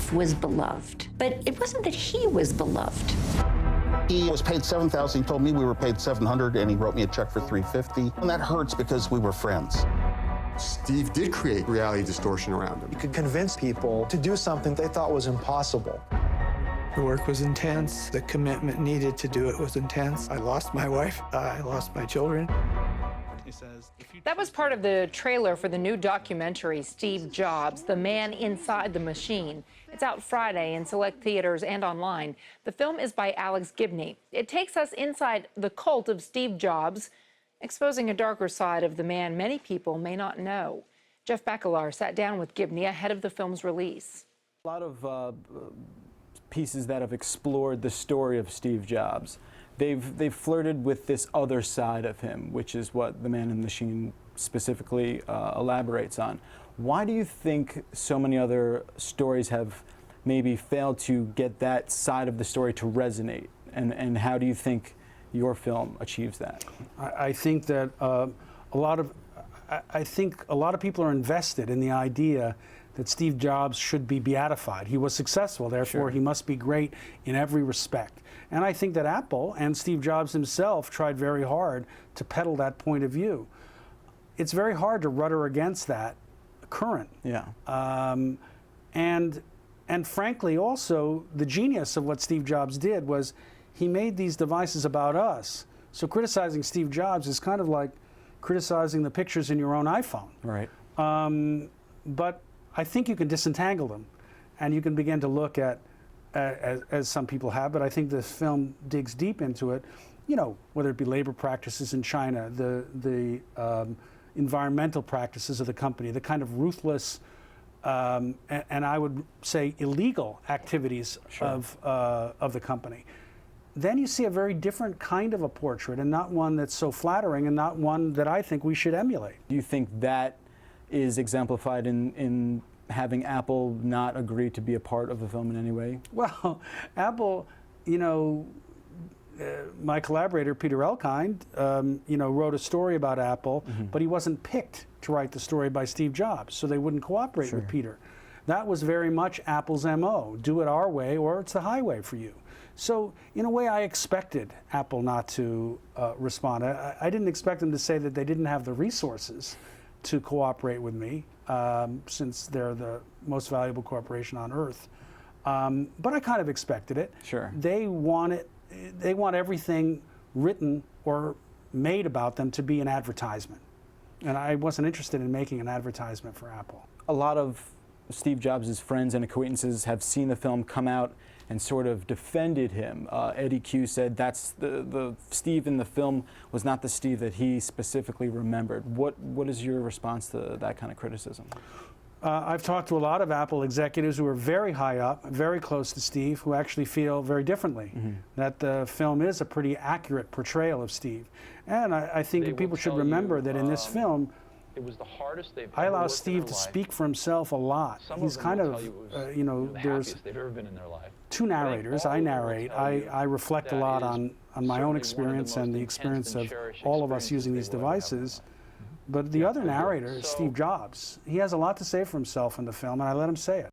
Steve was beloved, but it wasn't that he was beloved. He was paid $7,000. He told me we were paid $700, and he wrote me a check for $350. And that hurts because we were friends. Steve did create reality distortion around him. He could convince people to do something they thought was impossible. The work was intense. The commitment needed to do it was intense. I lost my wife. I lost my children. That was part of the trailer for the new documentary, Steve Jobs, The Man Inside the Machine. It's out Friday in select theaters and online. The film is by Alex Gibney. It takes us inside the cult of Steve Jobs, exposing a darker side of the man many people may not know. Jeff Bakalar sat down with Gibney ahead of the film's release. A lot of pieces that have explored the story of Steve Jobs. They've flirted with this other side of him, which is what The Man in the Machine specifically elaborates on. Why do you think so many other stories have maybe failed to get that side of the story to resonate? And how do you think your film achieves that? I think that I think a lot of people are invested in the idea that Steve Jobs should be beatified. He was successful, therefore he must be great in every respect. And I think that Apple and Steve Jobs himself tried very hard to peddle that point of view. It's very hard to rudder against that current. Yeah. And frankly, also, the genius of what Steve Jobs did was he made these devices about us. So criticizing Steve Jobs is kind of like criticizing the pictures in your own iPhone. Right. But I think you can disentangle them, and you can begin to look at, as some people have, but I think this film digs deep into it, you know, whether it be labor practices in China, the environmental practices of the company, the kind of ruthless, and I would say illegal activities of the company. Then you see a very different kind of a portrait, and not one that's so flattering, and not one that I think we should emulate. Do you think that is exemplified in having Apple not agree to be a part of the film in any way? Well, Apple, you know, my collaborator, Peter Elkind, you know, wrote a story about Apple, but he wasn't picked to write the story by Steve Jobs, so they wouldn't cooperate with Peter. That was very much Apple's MO. Do it our way, or it's the highway for you. So, in a way, I expected Apple not to respond. I didn't expect them to say that they didn't have the resources to cooperate with me, since they're the most valuable corporation on earth. But I kind of expected it. Sure. They want everything written or made about them to be an advertisement. And I wasn't interested in making an advertisement for Apple. A lot of Steve Jobs' friends and acquaintances have seen the film, come out and sort of defended him. Eddie Q said that's the Steve in the film was not the Steve that he specifically remembered. What is your response to that kind of criticism? I've talked to a lot of Apple executives who are very high up, very close to Steve, who actually feel very differently, that the film is a pretty accurate portrayal of Steve. And I think that people should remember that in this film, it was the hardest they've I ever allow worked Steve in to their life. speak for himself a lot. He's kind of, you know, the there's happiest they've ever been in their life. two narrators. I narrate. I reflect a lot on my own experience and the experience of all of us using these devices. But the other narrator is Steve Jobs. He has a lot to say for himself in the film, and I let him say it.